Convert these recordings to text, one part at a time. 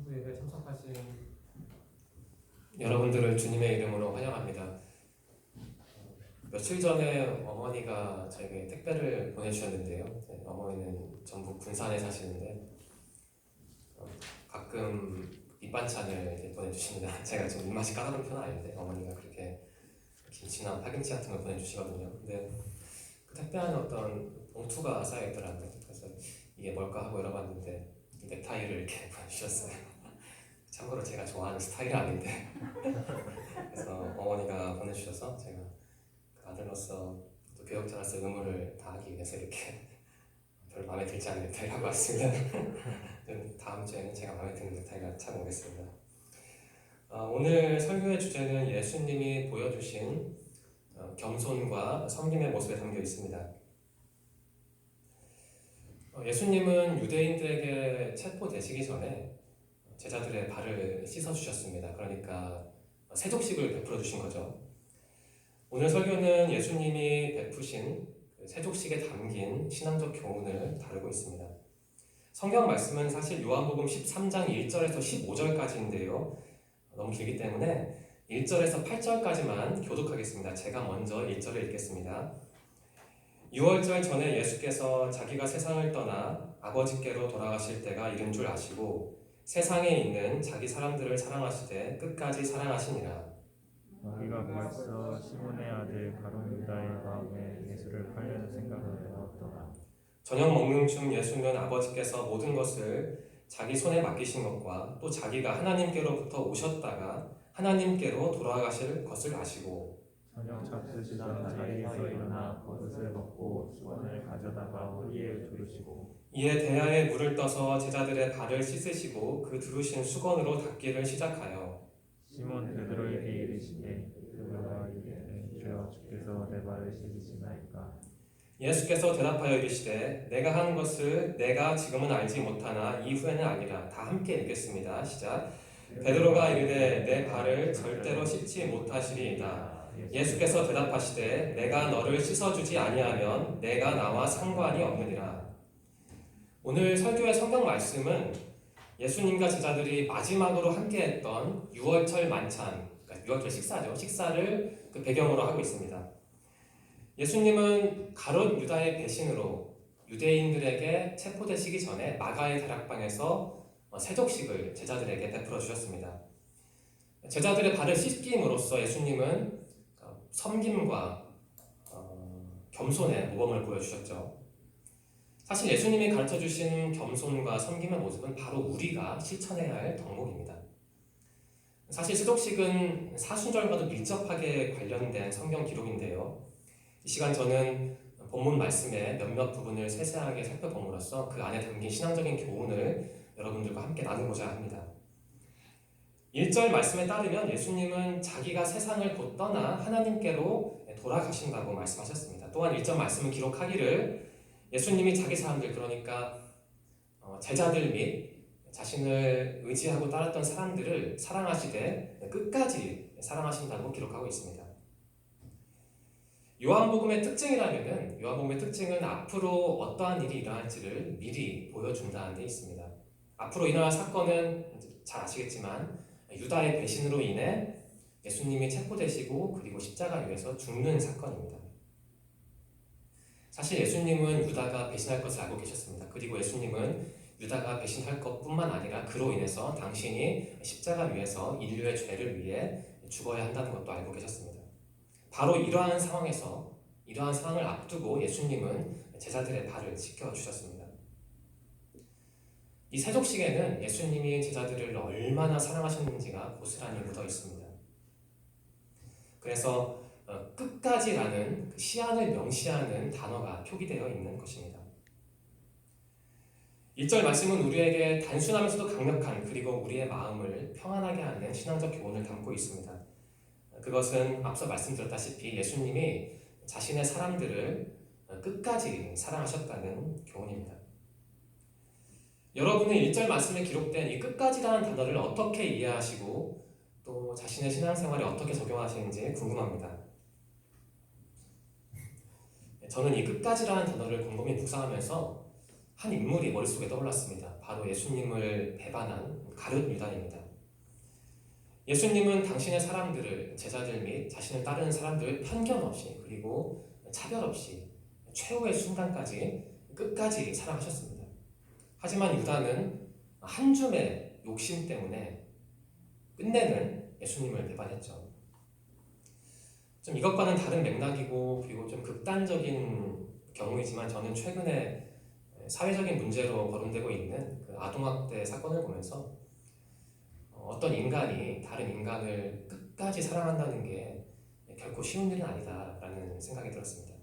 예배에 참석하신 여러분들을 주님의 이름으로 환영합니다. 며칠 전에 어머니가 저에게 택배를 보내주셨는데요. 어머니는 전북 군산에 사시는데 가끔 밑반찬을 이렇게 보내주십니다. 제가 좀 입맛이 까다로운 편은 아닌데 어머니가 그렇게 김치나 파김치 같은 걸 보내주시거든요. 근데 그 택배 안에 어떤 봉투가 쌓여있더라고요. 그래서 이게 뭘까 하고 열어봤는데 이 넥타이를 이렇게 보내주셨어요. 참고로 제가 좋아하는 스타일이 아닌데 그래서 어머니가 보내주셔서 제가 그 아들로서 또 교역자로서 의무를 다하기 위해서 이렇게 별로 마음에 들지 않는 넥타이를 하고 왔습니다. 다음 주에는 제가 마음에 드는 넥타이를 찾아 오겠습니다. 오늘 설교의 주제는 예수님이 보여주신 겸손과 섬김의 모습에 담겨 있습니다. 예수님은 유대인들에게 체포되시기 전에 제자들의 발을 씻어주셨습니다. 그러니까 세족식을 베풀어 주신 거죠. 오늘 설교는 예수님이 베푸신 세족식에 담긴 신앙적 교훈을 다루고 있습니다. 성경 말씀은 사실 요한복음 13장 1절에서 15절까지인데요. 너무 길기 때문에 1절에서 8절까지만 교독하겠습니다. 제가 먼저 1절을 읽겠습니다. 6월절 전에 예수께서 자기가 세상을 떠나 아버지께로 돌아가실 때가 이른 줄 아시고 세상에 있는 자기 사람들을 사랑하시되 끝까지 사랑하시니라. 마귀가 벌써 시몬의 아들 가룟 유다의 마음에 예수를 팔려는 생각을 해왔더라. 저녁 먹는 중 예수는 아버지께서 모든 것을 자기 손에 맡기신 것과 또 자기가 하나님께로부터 오셨다가 하나님께로 돌아가실 것을 아시고 저녁 잡수시던 자리에서 일어나 겉옷을 벗고 수건을 가져다가 허리에 두르시고 이에 대야에 물을 떠서 제자들의 발을 씻으시고 그 두르신 수건으로 닦기를 시작하여 시몬 베드로에게 이르시되 베드로가 이르되 주여 주께서 내 발을 씻으시나이까. 예수께서 대답하여 이르시되 내가 한 것을 내가 지금은 알지 못하나 이후에는 아니라. 다 함께 읽겠습니다. 시작. 베드로가 이르되 내 발을 절대로 씻지 못하시리이다. 예수께서 대답하시되 내가 너를 씻어주지 아니하면 내가 나와 상관이 없느니라. 오늘 설교의 성경 말씀은 예수님과 제자들이 마지막으로 함께했던 유월절 만찬, 그러니까 유월절 식사죠. 식사를 그 배경으로 하고 있습니다. 예수님은 가룟 유다의 배신으로 유대인들에게 체포되시기 전에 마가의 다락방에서 세족식을 제자들에게 베풀어 주셨습니다. 제자들의 발을 씻김으로써 예수님은 섬김과 겸손의 모범을 보여주셨죠. 사실 예수님이 가르쳐주신 겸손과 섬김의 모습은 바로 우리가 실천해야 할 덕목입니다. 사실 세족식은 사순절과도 밀접하게 관련된 성경 기록인데요. 이 시간 저는 본문 말씀의 몇몇 부분을 세세하게 살펴봄으로써 그 안에 담긴 신앙적인 교훈을 여러분들과 함께 나누고자 합니다. 1절 말씀에 따르면 예수님은 자기가 세상을 곧 떠나 하나님께로 돌아가신다고 말씀하셨습니다. 또한 1절 말씀은 기록하기를 예수님이 자기 사람들, 그러니까 제자들 및 자신을 의지하고 따랐던 사람들을 사랑하시되 끝까지 사랑하신다고 기록하고 있습니다. 요한복음의 특징은 앞으로 어떠한 일이 일어날지를 미리 보여준다는 데 있습니다. 앞으로 일어날 사건은 잘 아시겠지만 유다의 배신으로 인해 예수님이 체포되시고 그리고 십자가 위에서 죽는 사건입니다. 사실 예수님은 유다가 배신할 것을 알고 계셨습니다. 그리고 예수님은 유다가 배신할 것뿐만 아니라 그로 인해서 당신이 십자가 위에서 인류의 죄를 위해 죽어야 한다는 것도 알고 계셨습니다. 바로 이러한 상황을 앞두고 예수님은 제자들의 발을 씻겨주셨습니다. 이 세족식에는 예수님이 제자들을 얼마나 사랑하셨는지가 고스란히 묻어 있습니다. 그래서 끝까지라는 그 시한을 명시하는 단어가 표기되어 있는 것입니다. 1절 말씀은 우리에게 단순하면서도 강력한, 그리고 우리의 마음을 평안하게 하는 신앙적 교훈을 담고 있습니다. 그것은 앞서 말씀드렸다시피 예수님이 자신의 사람들을 끝까지 사랑하셨다는 교훈입니다. 여러분은 1절 말씀에 기록된 이 끝까지라는 단어를 어떻게 이해하시고 또 자신의 신앙생활에 어떻게 적용하시는지 궁금합니다. 저는 이 끝까지라는 단어를 곰곰이 묵상하면서 한 인물이 머릿속에 떠올랐습니다. 바로 예수님을 배반한 가룟 유다입니다. 예수님은 당신의 사람들을, 제자들 및 자신을 따르는 사람들을 편견 없이 그리고 차별 없이 최후의 순간까지 끝까지 사랑하셨습니다. 하지만 유다는 한 줌의 욕심 때문에 끝내는 예수님을 배반했죠. 좀 이것과는 다른 맥락이고 그리고 좀 극단적인 경우이지만 저는 최근에 사회적인 문제로 거론되고 있는 그 아동학대 사건을 보면서 어떤 인간이 다른 인간을 끝까지 사랑한다는 게 결코 쉬운 일은 아니다라는 생각이 들었습니다.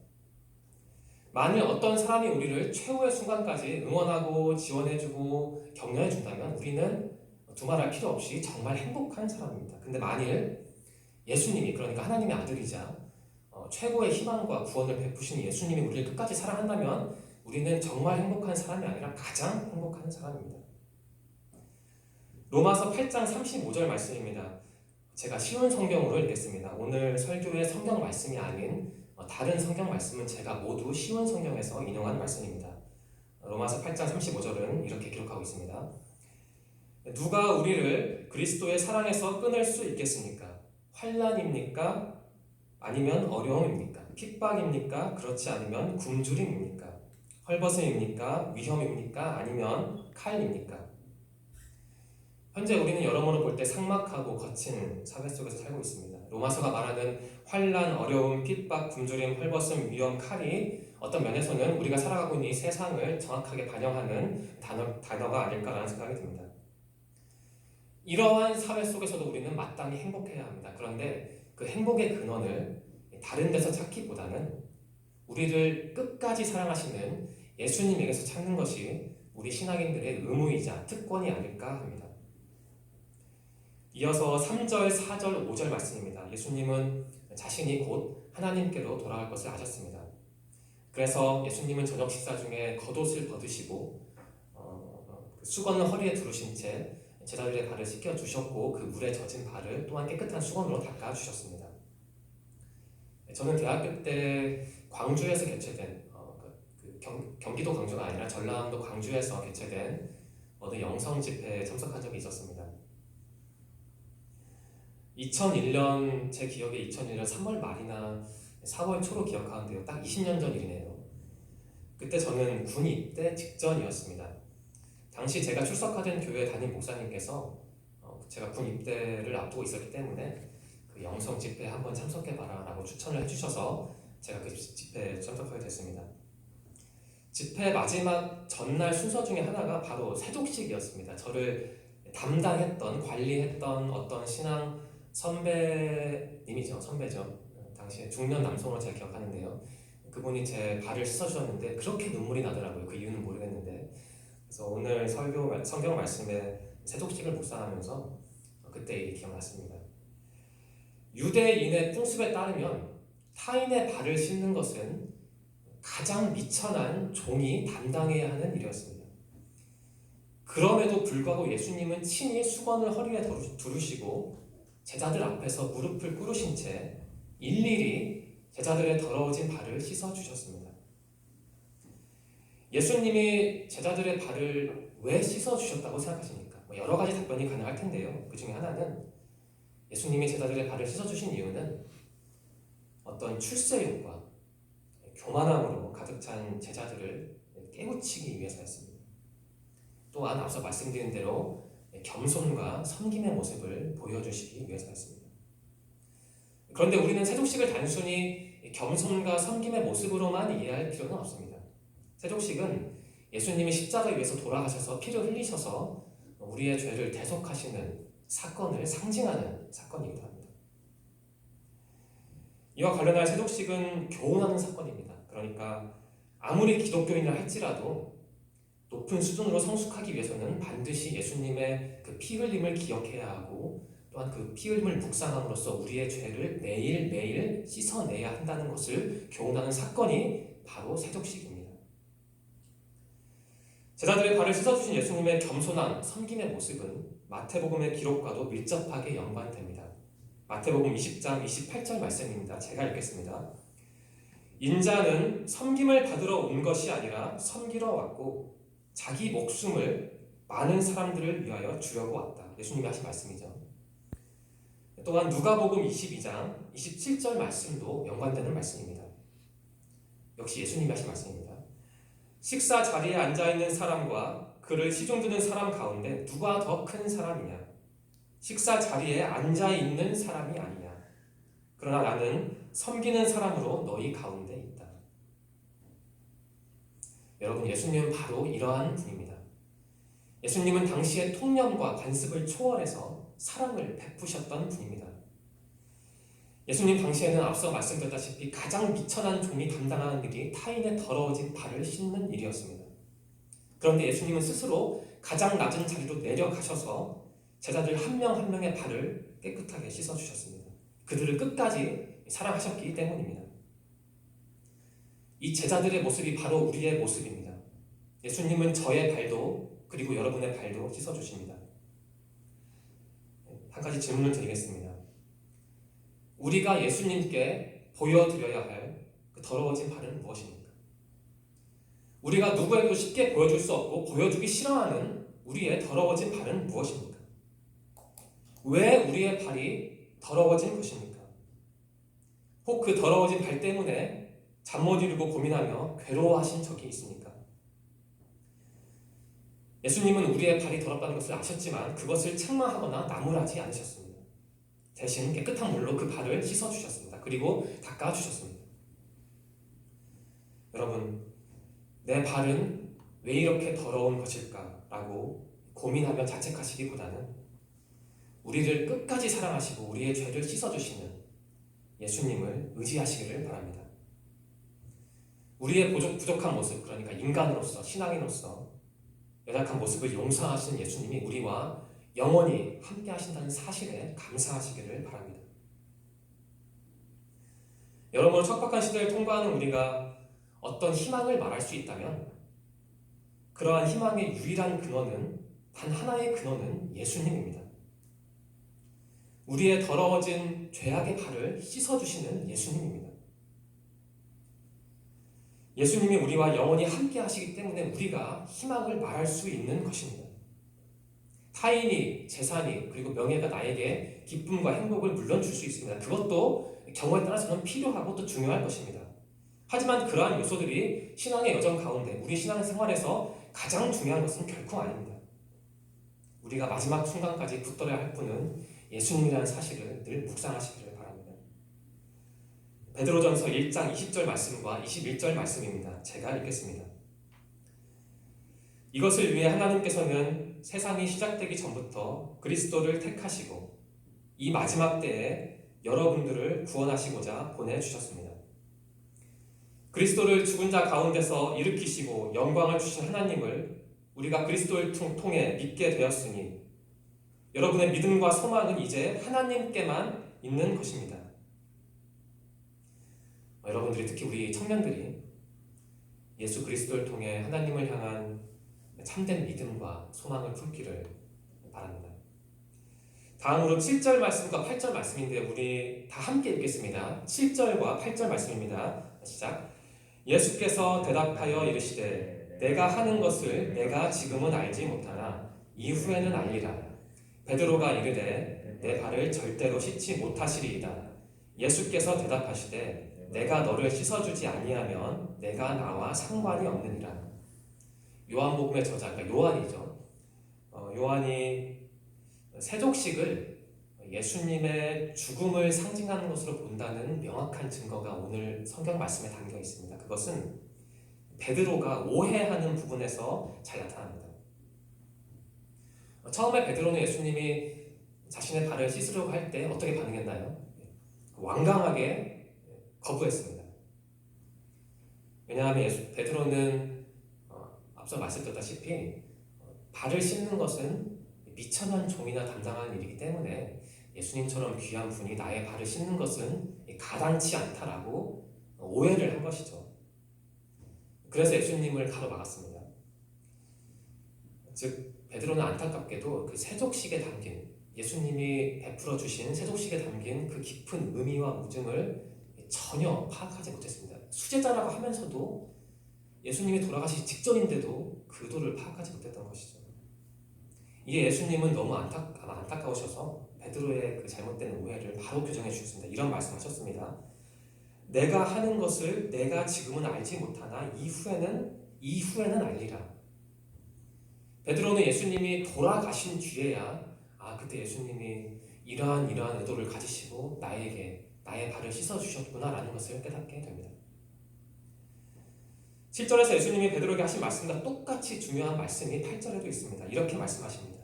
만일 어떤 사람이 우리를 최후의 순간까지 응원하고 지원해주고 격려해준다면 우리는 두말할 필요 없이 정말 행복한 사람입니다. 근데 만일 예수님이, 그러니까 하나님의 아들이자 최고의 희망과 구원을 베푸신 예수님이 우리를 끝까지 사랑한다면 우리는 정말 행복한 사람이 아니라 가장 행복한 사람입니다. 로마서 8장 35절 말씀입니다. 제가 쉬운 성경으로 읽겠습니다. 오늘 설교의 성경 말씀이 아닌 다른 성경 말씀은 제가 모두 쉬운 성경에서 인용한 말씀입니다. 로마서 8장 35절은 이렇게 기록하고 있습니다. 누가 우리를 그리스도의 사랑에서 끊을 수 있겠습니까? 환난입니까? 아니면 어려움입니까? 핍박입니까? 그렇지 않으면 굶주림입니까? 헐벗음입니까? 위험입니까? 아니면 칼입니까? 현재 우리는 여러모로 볼 때 삭막하고 거친 사회 속에서 살고 있습니다. 로마서가 말하는 환난, 어려움, 핍박, 굶주림, 헐벗음, 위험, 칼이 어떤 면에서는 우리가 살아가고 있는 이 세상을 정확하게 반영하는 단어가 아닐까라는 생각이 듭니다. 이러한 사회 속에서도 우리는 마땅히 행복해야 합니다. 그런데 그 행복의 근원을 다른 데서 찾기보다는 우리를 끝까지 사랑하시는 예수님에게서 찾는 것이 우리 신앙인들의 의무이자 특권이 아닐까 합니다. 이어서 3절, 4절, 5절 말씀입니다. 예수님은 자신이 곧 하나님께로 돌아갈 것을 아셨습니다. 그래서 예수님은 저녁 식사 중에 겉옷을 벗으시고 수건을 허리에 두르신 채 제자들의 발을 씻겨주셨고 그 물에 젖은 발을 또한 깨끗한 수건으로 닦아주셨습니다. 저는 대학교 때 광주에서 개최된 경기도 광주가 아니라 전라남도 광주에서 개최된 어느 영성 집회에 참석한 적이 있었습니다. 2001년, 제 기억에 2001년 3월 말이나 4월 초로 기억하는데요. 딱 20년 전 일이네요. 그때 저는 군 입대 직전이었습니다. 당시 제가 출석하던 교회 담임 목사님께서 제가 군 입대를 앞두고 있었기 때문에 그 영성 집회에 한번 참석해봐라 라고 추천을 해주셔서 제가 그 집회에 참석하게 됐습니다. 집회 마지막 전날 순서 중에 하나가 바로 세족식이었습니다. 저를 담당했던, 관리했던 어떤 신앙 선배님이죠. 선배죠. 당시에 중년 남성으로 제가 기억하는데요. 그분이 제 발을 씻어주셨는데 그렇게 눈물이 나더라고요. 그 이유는 모르겠는데. 그래서 오늘 성경 말씀에 세족식을 묵상하면서 그때 일이 기억났습니다. 유대인의 풍습에 따르면 타인의 발을 씻는 것은 가장 미천한 종이 담당해야 하는 일이었습니다. 그럼에도 불구하고 예수님은 친히 수건을 허리에 두르시고 제자들 앞에서 무릎을 꿇으신 채 일일이 제자들의 더러워진 발을 씻어주셨습니다. 예수님이 제자들의 발을 왜 씻어주셨다고 생각하십니까? 여러 가지 답변이 가능할 텐데요. 그 중에 하나는 예수님이 제자들의 발을 씻어주신 이유는 어떤 출세욕과 교만함으로 가득 찬 제자들을 깨우치기 위해서였습니다. 또한 앞서 말씀드린 대로 겸손과 섬김의 모습을 보여주시기 위해서였습니다. 그런데 우리는 세족식을 단순히 겸손과 섬김의 모습으로만 이해할 필요는 없습니다. 세족식은 예수님이 십자가 위에서 돌아가셔서 피를 흘리셔서 우리의 죄를 대속하시는 사건을 상징하는 사건이기도 합니다. 이와 관련한 세족식은 교훈하는 사건입니다. 그러니까 아무리 기독교인이라 할지라도 높은 수준으로 성숙하기 위해서는 반드시 예수님의 그 피 흘림을 기억해야 하고 또한 그 피 흘림을 묵상함으로써 우리의 죄를 매일매일 씻어내야 한다는 것을 교훈하는 사건이 바로 세족식입니다. 제자들의 발을 씻어주신 예수님의 겸손한 섬김의 모습은 마태복음의 기록과도 밀접하게 연관됩니다. 마태복음 20장 28절 말씀입니다. 제가 읽겠습니다. 인자는 섬김을 받으러 온 것이 아니라 섬기러 왔고 자기 목숨을 많은 사람들을 위하여 주려고 왔다. 예수님이 하신 말씀이죠. 또한 누가복음 22장 27절 말씀도 연관되는 말씀입니다. 역시 예수님이 하신 말씀입니다. 식사 자리에 앉아있는 사람과 그를 시중 드는 사람 가운데 누가 더 큰 사람이냐? 식사 자리에 앉아있는 사람이 아니냐? 그러나 나는 섬기는 사람으로 너희 가운데 있다. 여러분, 예수님은 바로 이러한 분입니다. 예수님은 당시의 통념과 관습을 초월해서 사랑을 베푸셨던 분입니다. 예수님 당시에는 앞서 말씀드렸다시피 가장 미천한 종이 담당하는 일이 타인의 더러워진 발을 씻는 일이었습니다. 그런데 예수님은 스스로 가장 낮은 자리로 내려가셔서 제자들 한 명 한 명의 발을 깨끗하게 씻어주셨습니다. 그들을 끝까지 사랑하셨기 때문입니다. 이 제자들의 모습이 바로 우리의 모습입니다. 예수님은 저의 발도 그리고 여러분의 발도 씻어주십니다. 한 가지 질문을 드리겠습니다. 우리가 예수님께 보여드려야 할 그 더러워진 발은 무엇입니까? 우리가 누구에게도 쉽게 보여줄 수 없고 보여주기 싫어하는 우리의 더러워진 발은 무엇입니까? 왜 우리의 발이 더러워진 것입니까? 혹 그 더러워진 발 때문에 잠 못 이루고 고민하며 괴로워하신 적이 있습니까? 예수님은 우리의 발이 더럽다는 것을 아셨지만 그것을 책망하거나 나무라지 않으셨습니다. 대신 깨끗한 물로 그 발을 씻어주셨습니다. 그리고 닦아주셨습니다. 여러분, 내 발은 왜 이렇게 더러운 것일까? 라고 고민하며 자책하시기보다는 우리를 끝까지 사랑하시고 우리의 죄를 씻어주시는 예수님을 의지하시기를 바랍니다. 우리의 부족한 모습, 그러니까 인간으로서, 신앙인으로서 연약한 모습을 용서하시는 예수님이 우리와 영원히 함께 하신다는 사실에 감사하시기를 바랍니다. 여러모로 척박한 시대를 통과하는 우리가 어떤 희망을 말할 수 있다면 그러한 희망의 유일한 근원은 단 하나의 근원은 예수님입니다. 우리의 더러워진 죄악의 발을 씻어주시는 예수님입니다. 예수님이 우리와 영원히 함께 하시기 때문에 우리가 희망을 말할 수 있는 것입니다. 타인이, 재산이, 그리고 명예가 나에게 기쁨과 행복을 물론 줄 수 있습니다. 그것도 경우에 따라서는 필요하고 또 중요할 것입니다. 하지만 그러한 요소들이 신앙의 여정 가운데 우리 신앙생활에서 가장 중요한 것은 결코 아닙니다. 우리가 마지막 순간까지 붙들어야 할 분은 예수님이라는 사실을 늘 묵상하시기를 바랍니다. 베드로전서 1장 20절 말씀과 21절 말씀입니다. 제가 읽겠습니다. 이것을 위해 하나님께서는 세상이 시작되기 전부터 그리스도를 택하시고 이 마지막 때에 여러분들을 구원하시고자 보내주셨습니다. 그리스도를 죽은 자 가운데서 일으키시고 영광을 주신 하나님을 우리가 그리스도를 통해 믿게 되었으니 여러분의 믿음과 소망은 이제 하나님께만 있는 것입니다. 여러분들이, 특히 우리 청년들이 예수 그리스도를 통해 하나님을 향한 참된 믿음과 소망을 품기를 바랍니다. 다음으로 7절 말씀과 8절 말씀인데 우리 다 함께 읽겠습니다. 7절과 8절 말씀입니다. 시작. 예수께서 대답하여 이르시되 내가 하는 것을 내가 지금은 알지 못하나 이후에는 알리라. 베드로가 이르되 내 발을 절대로 씻지 못하시리이다. 예수께서 대답하시되 내가 너를 씻어주지 아니하면 내가 나와 상관이 없느니라. 요한복음의 저자, 그러니까 요한이죠. 요한이 세족식을 예수님의 죽음을 상징하는 것으로 본다는 명확한 증거가 오늘 성경 말씀에 담겨 있습니다. 그것은 베드로가 오해하는 부분에서 잘 나타납니다. 처음에 베드로는 예수님이 자신의 발을 씻으려고 할 때 어떻게 반응했나요? 완강하게 거부했습니다. 왜냐하면 베드로는 앞서 말씀드렸다시피 발을 씻는 것은 미천한 종이나 담당하는 일이기 때문에 예수님처럼 귀한 분이 나의 발을 씻는 것은 가당치 않다라고 오해를 한 것이죠. 그래서 예수님을 가로막았습니다. 즉 베드로는 안타깝게도 그 세족식에 담긴 예수님이 베풀어 주신 세족식에 담긴 그 깊은 의미와 무증을 전혀 파악하지 못했습니다. 수제자라고 하면서도 예수님이 돌아가시기 직전인데도 그 의도를 파악하지 못했던 것이죠. 이게 예수님은 너무 안타까우셔서 베드로의 그 잘못된 오해를 바로 교정해 주셨습니다. 이런 말씀하셨습니다. 내가 하는 것을 내가 지금은 알지 못하나 이후에는 알리라. 베드로는 예수님이 돌아가신 뒤에야 그때 예수님이 이러한 의도를 가지시고 나의 발을 씻어 주셨구나라는 것을 깨닫게 됩니다. 7절에서 예수님이 베드로에게 하신 말씀과 똑같이 중요한 말씀이 8절에도 있습니다. 이렇게 말씀하십니다.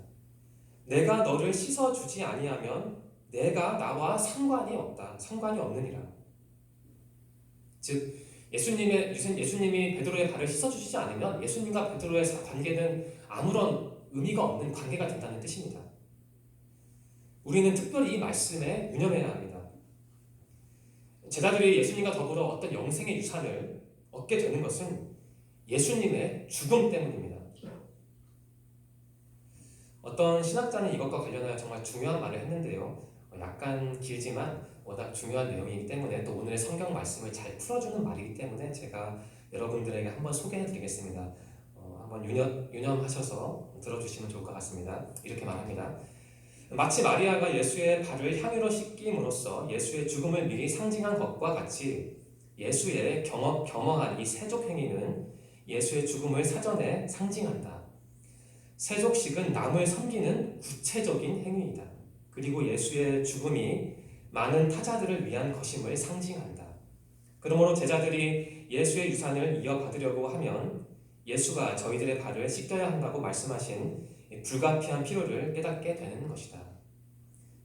내가 너를 씻어 주지 아니하면 내가 나와 상관이 없느니라. 즉 예수님이 베드로의 발을 씻어 주시지 않으면 예수님과 베드로의 관계는 아무런 의미가 없는 관계가 된다는 뜻입니다. 우리는 특별히 이 말씀에 유념해야 합니다. 제자들이 예수님과 더불어 어떤 영생의 유산을 얻게 되는 것은 예수님의 죽음 때문입니다. 어떤 신학자는 이것과 관련하여 정말 중요한 말을 했는데요. 약간 길지만 워낙 중요한 내용이기 때문에 또 오늘의 성경 말씀을 잘 풀어주는 말이기 때문에 제가 여러분들에게 한번 소개해드리겠습니다. 한번 유념하셔서 들어주시면 좋을 것 같습니다. 이렇게 말합니다. 마치 마리아가 예수의 발을 향유로 씻김으로써 예수의 죽음을 미리 상징한 것과 같이 예수의 겸허한 이 세족 행위는 예수의 죽음을 사전에 상징한다. 세족식은 남을 섬기는 구체적인 행위이다. 그리고 예수의 죽음이 많은 타자들을 위한 것임을 상징한다. 그러므로 제자들이 예수의 유산을 이어받으려고 하면 예수가 저희들의 발을 씻겨야 한다고 말씀하신 불가피한 필요를 깨닫게 되는 것이다.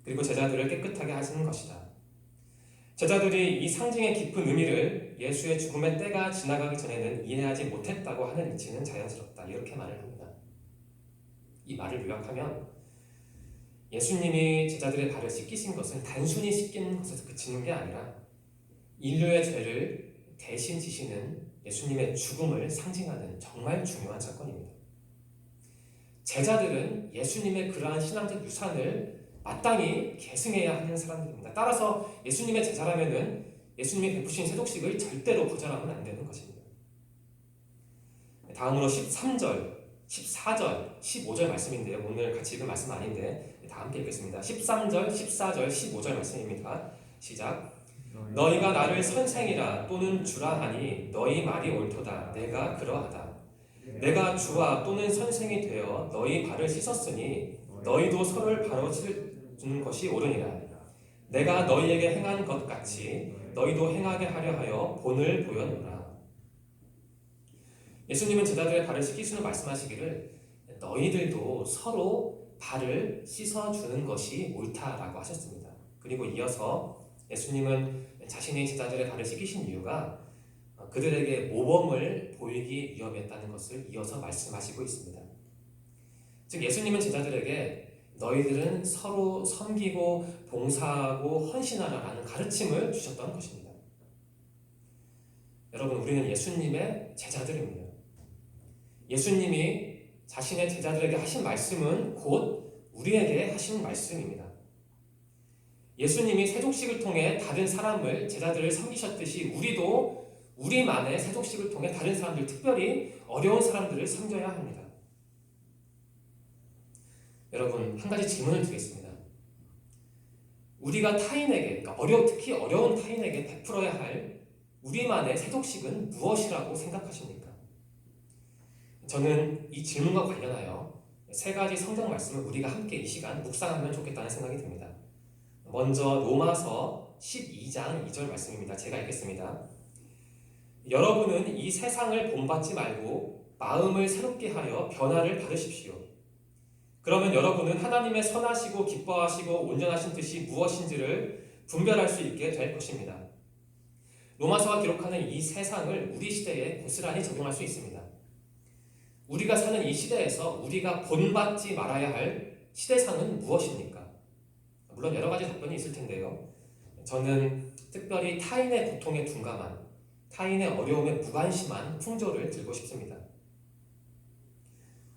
그리고 제자들을 깨끗하게 하시는 것이다. 제자들이 이 상징의 깊은 의미를 예수의 죽음의 때가 지나가기 전에는 이해하지 못했다고 하는 이치는 자연스럽다. 이렇게 말을 합니다. 이 말을 요약하면 예수님이 제자들의 발을 씻기신 것은 단순히 씻기는 것에서 그치는 게 아니라 인류의 죄를 대신 지시는 예수님의 죽음을 상징하는 정말 중요한 사건입니다. 제자들은 예수님의 그러한 신앙적 유산을 마땅히 계승해야 하는 사람들입니다. 따라서 예수님의 제자라면은 예수님이 베푸신 세족식을 절대로 거절하면 안 되는 것입니다. 다음으로 13절, 14절, 15절 말씀인데요. 오늘 같이 읽은 말씀 아닌데 다 함께 읽겠습니다. 13절, 14절, 15절 말씀입니다. 시작. 너희가 나를 선생이라 또는 주라 하니 너희 말이 옳도다. 내가 그러하다. 내가 주와 또는 선생이 되어 너희 발을 씻었으니 너희도 서로를 바로 씻는 것이 옳으니라. 내가 너희에게 행한 것 같이 너희도 행하게 하려 하여 본을 보였노라. 예수님은 제자들의 발을 씻기시는 말씀하시기를 너희들도 서로 발을 씻어주는 것이 옳다라고 하셨습니다. 그리고 이어서 예수님은 자신의 제자들의 발을 씻기신 이유가 그들에게 모범을 보이기 위함이었다는 것을 이어서 말씀하시고 있습니다. 즉 예수님은 제자들에게 너희들은 서로 섬기고 봉사하고 헌신하라라는 가르침을 주셨던 것입니다. 여러분, 우리는 예수님의 제자들입니다. 예수님이 자신의 제자들에게 하신 말씀은 곧 우리에게 하신 말씀입니다. 예수님이 세족식을 통해 다른 사람을, 제자들을 섬기셨듯이 우리도 우리만의 세족식을 통해 다른 사람들, 특별히 어려운 사람들을 섬겨야 합니다. 여러분, 한 가지 질문을 드리겠습니다. 우리가 타인에게, 특히 어려운 타인에게 베풀어야 할 우리만의 세족식은 무엇이라고 생각하십니까? 저는 이 질문과 관련하여 세 가지 성경 말씀을 우리가 함께 이 시간 묵상하면 좋겠다는 생각이 듭니다. 먼저 로마서 12장 2절 말씀입니다. 제가 읽겠습니다. 여러분은 이 세상을 본받지 말고 마음을 새롭게 하여 변화를 받으십시오. 그러면 여러분은 하나님의 선하시고 기뻐하시고 온전하신 뜻이 무엇인지를 분별할 수 있게 될 것입니다. 로마서가 기록하는 이 세상을 우리 시대에 고스란히 적용할 수 있습니다. 우리가 사는 이 시대에서 우리가 본받지 말아야 할 시대상은 무엇입니까? 물론 여러 가지 답변이 있을 텐데요. 저는 특별히 타인의 고통에 둔감한, 타인의 어려움에 무관심한 풍조를 들고 싶습니다.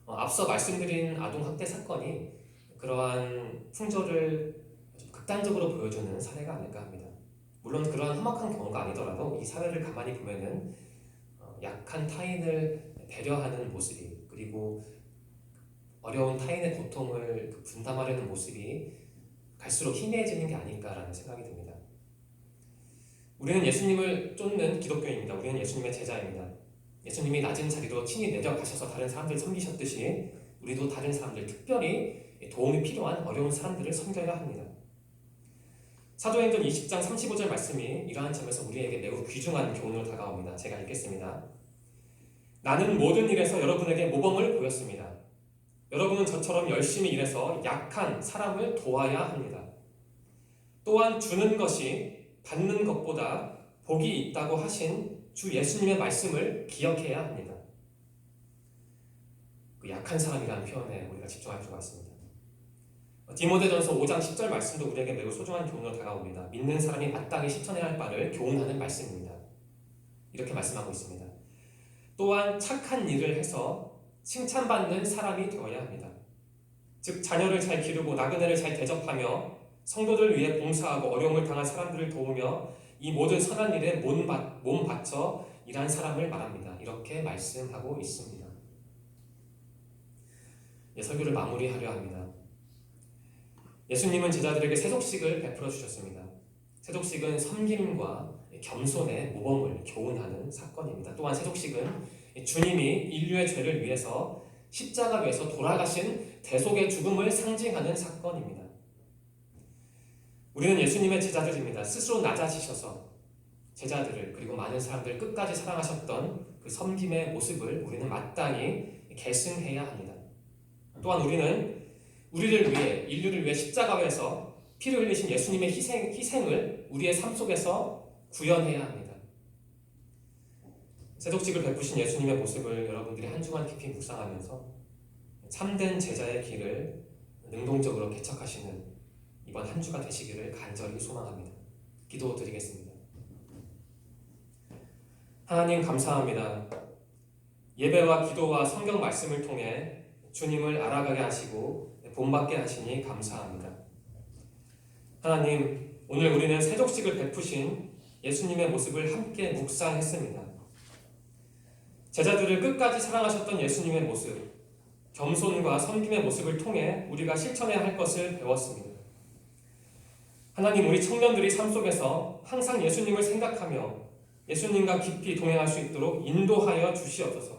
앞서 말씀드린 아동학대 사건이 그러한 풍조를 극단적으로 보여주는 사례가 아닐까 합니다. 물론 그러한 험악한 경우가 아니더라도 이 사회를 가만히 보면은 약한 타인을 배려하는 모습이, 그리고 어려운 타인의 고통을 분담하려는 모습이 갈수록 희미해지는 게 아닐까라는 생각이 듭니다. 우리는 예수님을 쫓는 기독교입니다. 우리는 예수님의 제자입니다. 예수님이 낮은 자리로 친히 내려가셔서 다른 사람들을 섬기셨듯이 우리도 다른 사람들, 특별히 도움이 필요한 어려운 사람들을 섬겨야 합니다. 사도행전 20장 35절 말씀이 이러한 점에서 우리에게 매우 귀중한 교훈으로 다가옵니다. 제가 읽겠습니다. 나는 모든 일에서 여러분에게 모범을 보였습니다. 여러분은 저처럼 열심히 일해서 약한 사람을 도와야 합니다. 또한 주는 것이 받는 것보다 복이 있다고 하신 주 예수님의 말씀을 기억해야 합니다. 그 약한 사람이라는 표현에 우리가 집중할 필요가 있습니다. 디모데전서 5장 10절 말씀도 우리에게 매우 소중한 교훈으로 다가옵니다. 믿는 사람이 마땅히 실천해야 할 바를 교훈하는 말씀입니다. 이렇게 말씀하고 있습니다. 또한 착한 일을 해서 칭찬받는 사람이 되어야 합니다. 즉 자녀를 잘 기르고 나그네를 잘 대접하며 성도들 위해 봉사하고 어려움을 당한 사람들을 도우며 이 모든 선한 일에 몸 바쳐 일한 사람을 말합니다. 이렇게 말씀하고 있습니다. 설교를 마무리하려 합니다. 예수님은 제자들에게 세속식을 베풀어 주셨습니다. 세속식은 섬김과 겸손의 모범을 교훈하는 사건입니다. 또한 세속식은 주님이 인류의 죄를 위해서 십자가 위에서 돌아가신 대속의 죽음을 상징하는 사건입니다. 우리는 예수님의 제자들입니다. 스스로 낮아지셔서 제자들을 그리고 많은 사람들을 끝까지 사랑하셨던 그 섬김의 모습을 우리는 마땅히 계승해야 합니다. 또한 우리는 우리를 위해 인류를 위해 십자가에서 피를 흘리신 예수님의 희생을 우리의 삶 속에서 구현해야 합니다. 세속식을 베푸신 예수님의 모습을 여러분들이 한 주간 깊이 묵상하면서 참된 제자의 길을 능동적으로 개척하시는 이번 한 주가 되시기를 간절히 소망합니다. 기도드리겠습니다. 하나님 감사합니다. 예배와 기도와 성경 말씀을 통해 주님을 알아가게 하시고 본받게 하시니 감사합니다. 하나님, 오늘 우리는 세족식을 베푸신 예수님의 모습을 함께 묵상했습니다. 제자들을 끝까지 사랑하셨던 예수님의 모습, 겸손과 섬김의 모습을 통해 우리가 실천해야 할 것을 배웠습니다. 하나님, 우리 청년들이 삶 속에서 항상 예수님을 생각하며 예수님과 깊이 동행할 수 있도록 인도하여 주시옵소서.